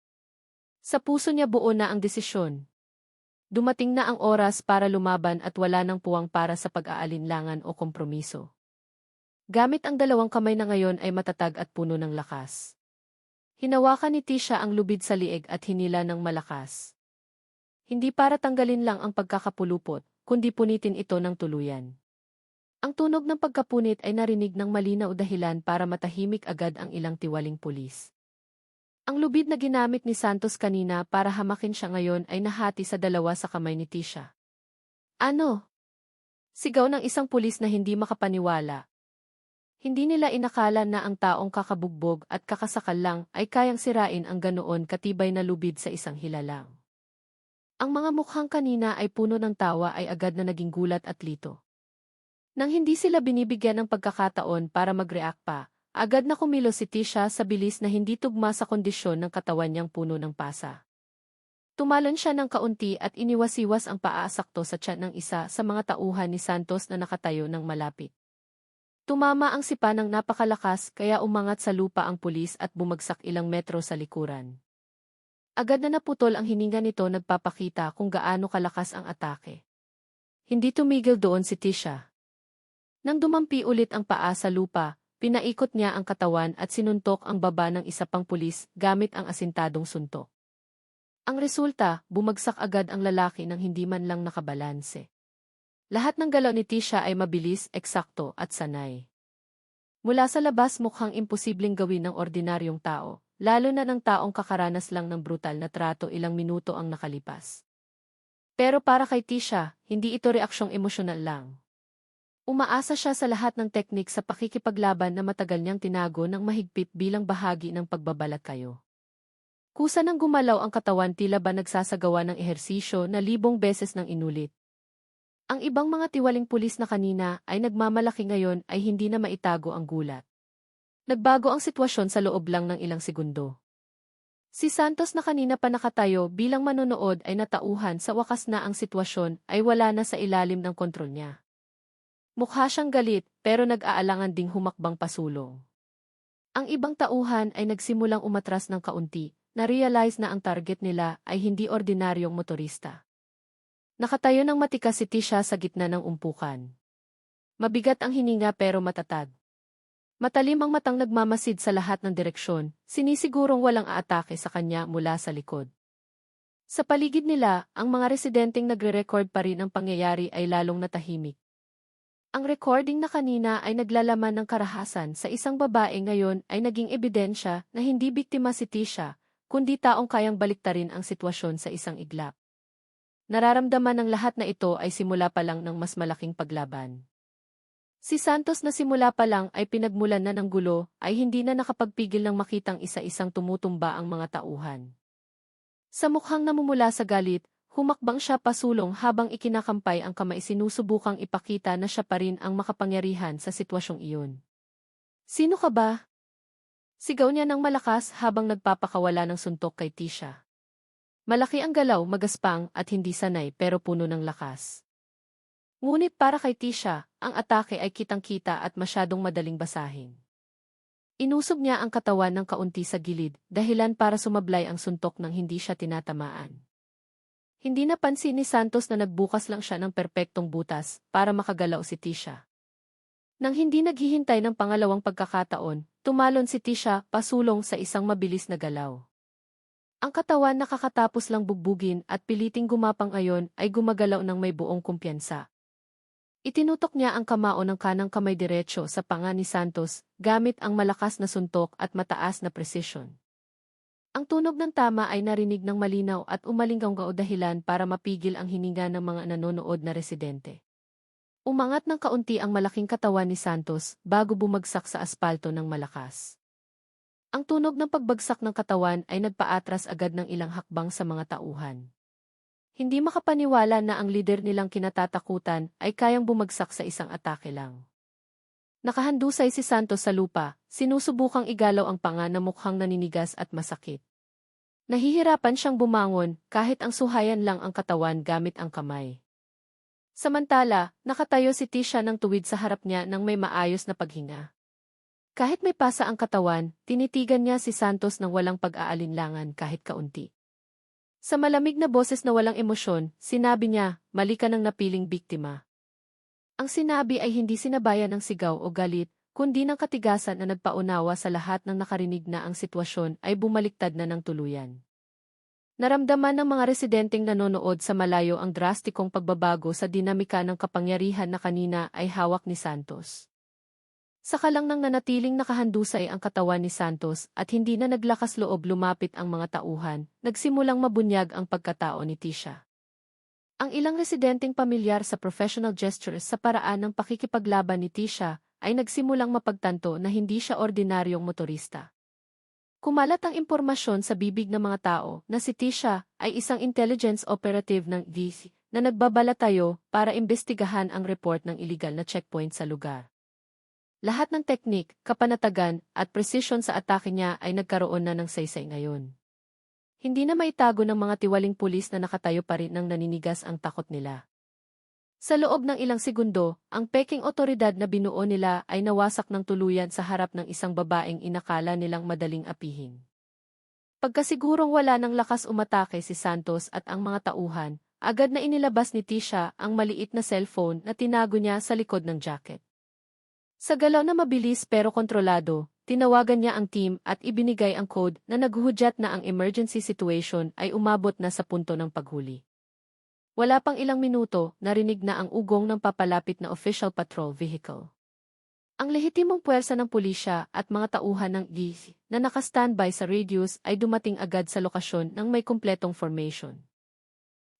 Sa puso niya buo na ang desisyon. Dumating na ang oras para lumaban at wala nang puwang para sa pag-aalinlangan o kompromiso. Gamit ang dalawang kamay na ngayon ay matatag at puno ng lakas. Hinawakan ni Tisha ang lubid sa liig at hinila ng malakas. Hindi para tanggalin lang ang pagkakapulupot, kundi punitin ito ng tuluyan. Ang tunog ng pagkapunit ay narinig ng malinaw dahilan para matahimik agad ang ilang tiwaling pulis. Ang lubid na ginamit ni Santos kanina para hamakin siya ngayon ay nahati sa dalawa sa kamay ni Tisha. Ano? Sigaw ng isang pulis na hindi makapaniwala. Hindi nila inakala na ang taong kakabugbog at kakasakal lang ay kayang sirain ang ganoon katibay na lubid sa isang hilalang. Ang mga mukhang kanina ay puno ng tawa ay agad na naging gulat at lito. Nang hindi sila binibigyan ng pagkakataon para mag-react pa, agad na kumilos si Tisha sa bilis na hindi tugma sa kondisyon ng katawan niyang puno ng pasa. Tumalon siya ng kaunti at iniwasiwas ang paa-sakto sa tiyan ng isa sa mga tauhan ni Santos na nakatayo ng malapit. Tumama ang sipa ng napakalakas kaya umangat sa lupa ang pulis at bumagsak ilang metro sa likuran. Agad na naputol ang hininga nito nagpapakita kung gaano kalakas ang atake. Hindi tumigil doon si Tisha. Nang dumampi ulit ang paa sa lupa, pinaikot niya ang katawan at sinuntok ang baba ng isa pang pulis gamit ang asintadong suntok. Ang resulta, bumagsak agad ang lalaki nang hindi man lang nakabalanse. Lahat ng galaw ni Tisha ay mabilis, eksakto at sanay. Mula sa labas mukhang imposibleng gawin ng ordinaryong tao, lalo na ng taong kakaranas lang ng brutal na trato ilang minuto ang nakalipas. Pero para kay Tisha, hindi ito reaksyong emosyonal lang. Umaasa siya sa lahat ng teknik sa pakikipaglaban na matagal niyang tinago ng mahigpit bilang bahagi ng pagbabalat kayo. Kusa nang gumalaw ang katawan tila ba nagsasagawa ng ehersisyo na libong beses nang inulit. Ang ibang mga tiwaling pulis na kanina ay nagmamalaki ngayon ay hindi na maitago ang gulat. Nagbago ang sitwasyon sa loob lang ng ilang segundo. Si Santos na kanina pa nakatayo bilang manonood ay natauhan sa wakas na ang sitwasyon ay wala na sa ilalim ng kontrol niya. Mukha siyang galit pero nag-aalangan ding humakbang pasulong. Ang ibang tauhan ay nagsimulang umatras ng kaunti, na-realize na ang target nila ay hindi ordinaryong motorista. Nakatayo ng matikas si Tisha sa gitna ng umpukan. Mabigat ang hininga pero matatag. Matalim ang matang nagmamasid sa lahat ng direksyon, sinisigurong walang aatake sa kanya mula sa likod. Sa paligid nila, ang mga residenteng nagre-record pa rin ang pangyayari ay lalong natahimik. Ang recording na kanina ay naglalaman ng karahasan sa isang babae ngayon ay naging ebidensya na hindi biktima si Tisha, kundi taong kayang baliktarin ang sitwasyon sa isang iglap. Nararamdaman ng lahat na ito ay simula pa lang ng mas malaking paglaban. Si Santos na simula pa lang ay pinagmulan na ng gulo ay hindi na nakapagpigil ng makitang isa-isang tumutumba ang mga tauhan. Sa mukhang namumula sa galit, humakbang siya pasulong habang ikinakampay ang kamay sinusubukang ipakita na siya pa rin ang makapangyarihan sa sitwasyong iyon. Sino ka ba? Sigaw niya ng malakas habang nagpapakawala ng suntok kay Tisha. Malaki ang galaw, magaspang at hindi sanay pero puno ng lakas. Ngunit para kay Tisha, ang atake ay kitang-kita at masyadong madaling basahin. Inusog niya ang katawan ng kaunti sa gilid, dahilan para sumablay ang suntok nang hindi siya tinatamaan. Hindi napansin ni Santos na nagbukas lang siya ng perpektong butas para makagalaw si Tisha. Nang hindi naghihintay ng pangalawang pagkakataon, tumalon si Tisha pasulong sa isang mabilis na galaw. Ang katawan na kakatapos lang bugbugin at piliting gumapang ayon ay gumagalaw ng may buong kumpiyansa. Itinutok niya ang kamao ng kanang kamay diretsyo sa panga ni Santos gamit ang malakas na suntok at mataas na precision. Ang tunog ng tama ay narinig ng malinaw at umalinggaw dahilan para mapigil ang hininga ng mga nanonood na residente. Umangat ng kaunti ang malaking katawan ni Santos bago bumagsak sa aspalto ng malakas. Ang tunog ng pagbagsak ng katawan ay nagpaatras agad ng ilang hakbang sa mga tauhan. Hindi makapaniwala na ang lider nilang kinatatakutan ay kayang bumagsak sa isang atake lang. Nakahandusay si Santos sa lupa, sinusubukang igalaw ang panga na mukhang naninigas at masakit. Nahihirapan siyang bumangon kahit ang suhayan lang ang katawan gamit ang kamay. Samantala, nakatayo si Tisha ng tuwid sa harap niya nang may maayos na paghinga. Kahit may pasa ang katawan, tinitigan niya si Santos ng walang pag-aalinlangan kahit kaunti. Sa malamig na boses na walang emosyon, sinabi niya, mali ka ng napiling biktima. Ang sinabi ay hindi sinabayan ng sigaw o galit, kundi ng katigasan na nagpaunawa sa lahat ng nakarinig na ang sitwasyon ay bumaliktad na ng tuluyan. Naramdaman ng mga residenteng nanonood sa malayo ang drastikong pagbabago sa dinamika ng kapangyarihan na kanina ay hawak ni Santos. Saka lang nang nanatiling nakahandusay ang katawan ni Santos at hindi na naglakas loob lumapit ang mga tauhan, nagsimulang mabunyag ang pagkatao ni Tisha. Ang ilang residenteng pamilyar sa professional gestures sa paraan ng pakikipaglaban ni Tisha ay nagsimulang mapagtanto na hindi siya ordinaryong motorista. Kumalat ang impormasyon sa bibig ng mga tao na si Tisha ay isang intelligence operative ng DC na nagbabalatayo para imbestigahan ang report ng iligal na checkpoint sa lugar. Lahat ng teknik, kapanatagan, at precision sa atake niya ay nagkaroon na ng saysay ngayon. Hindi na maitago ng mga tiwaling pulis na nakatayo pa rin nang naninigas ang takot nila. Sa loob ng ilang segundo, ang peking otoridad na binuo nila ay nawasak ng tuluyan sa harap ng isang babaeng inakala nilang madaling apihin. Pagkasigurong wala ng lakas umatake si Santos at ang mga tauhan, agad na inilabas ni Tisha ang maliit na cellphone na tinago niya sa likod ng jacket. Sa galaw na mabilis pero kontrolado, tinawagan niya ang team at ibinigay ang code na naghuhudyat na ang emergency situation ay umabot na sa punto ng paghuli. Wala pang ilang minuto, narinig na ang ugong ng papalapit na official patrol vehicle. Ang lehitimong puwersa ng pulisya at mga tauhan ng DC na naka-standby sa radius ay dumating agad sa lokasyon ng may kumpletong formation.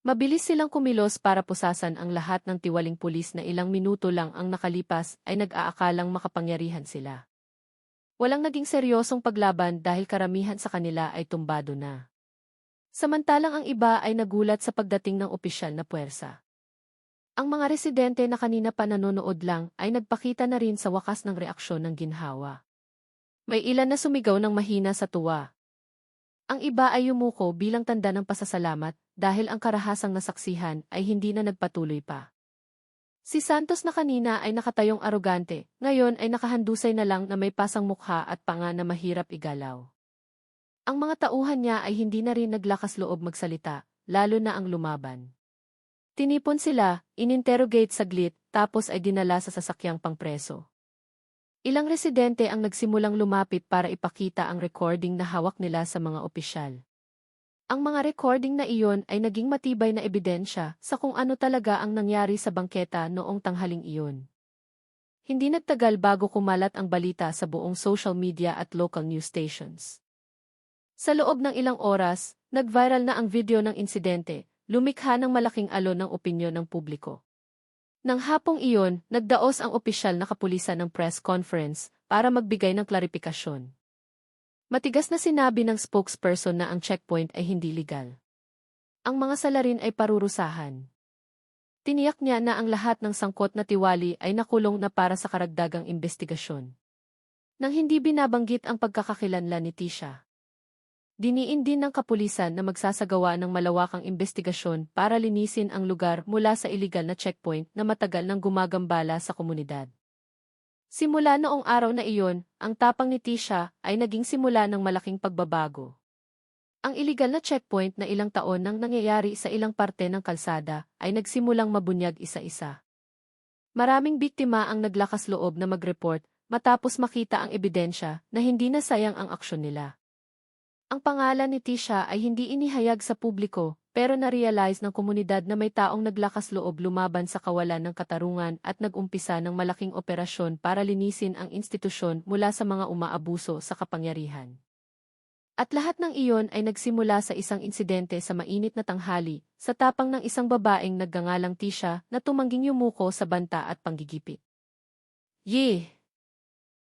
Mabilis silang kumilos para pusasan ang lahat ng tiwaling pulis na ilang minuto lang ang nakalipas ay nag-aakalang makapangyarihan sila. Walang naging seryosong paglaban dahil karamihan sa kanila ay tumbado na. Samantalang ang iba ay nagulat sa pagdating ng opisyal na puwersa. Ang mga residente na kanina pa nanonood lang ay nagpakita na rin sa wakas ng reaksyon ng ginhawa. May ilan na sumigaw ng mahina sa tuwa. Ang iba ay yumuko bilang tanda ng pasasalamat dahil ang karahasang nasaksihan ay hindi na nagpatuloy pa. Si Santos na kanina ay nakatayong arogante, ngayon ay nakahandusay na lang na may pasang mukha at panga na mahirap igalaw. Ang mga tauhan niya ay hindi na rin naglakas loob magsalita, lalo na ang lumaban. Tinipon sila, ininterrogate saglit, tapos ay dinala sa sasakyang pangpreso. Ilang residente ang nagsimulang lumapit para ipakita ang recording na hawak nila sa mga opisyal. Ang mga recording na iyon ay naging matibay na ebidensya sa kung ano talaga ang nangyari sa bangketa noong tanghaling iyon. Hindi nagtagal bago kumalat ang balita sa buong social media at local news stations. Sa loob ng ilang oras, nag-viral na ang video ng insidente, lumikha ng malaking alon ng opinyon ng publiko. Nang hapong iyon, nagdaos ang opisyal na kapulisan ng press conference para magbigay ng klarifikasyon. Matigas na sinabi ng spokesperson na ang checkpoint ay hindi legal. Ang mga salarin ay parurusahan. Tiniyak niya na ang lahat ng sangkot na tiwali ay nakulong na para sa karagdagang investigasyon. Nang hindi binabanggit ang pagkakakilanlan ni Tisha. Diniin din ng kapulisan na magsasagawa ng malawakang investigasyon para linisin ang lugar mula sa iligal na checkpoint na matagal nang gumagambala sa komunidad. Simula noong araw na iyon, ang tapang ni Tisha ay naging simula ng malaking pagbabago. Ang iligal na checkpoint na ilang taon nang nangyayari sa ilang parte ng kalsada ay nagsimulang mabunyag isa-isa. Maraming biktima ang naglakas loob na mag-report matapos makita ang ebidensya na hindi na sayang ang aksyon nila. Ang pangalan ni Tisha ay hindi inihayag sa publiko, pero na-realize ng komunidad na may taong naglakas loob lumaban sa kawalan ng katarungan at nag-umpisa ng malaking operasyon para linisin ang institusyon mula sa mga umaabuso sa kapangyarihan. At lahat ng iyon ay nagsimula sa isang insidente sa mainit na tanghali, sa tapang ng isang babaeng naggangalang Tisha na tumangging yumuko sa banta at panggigipit. Yeh!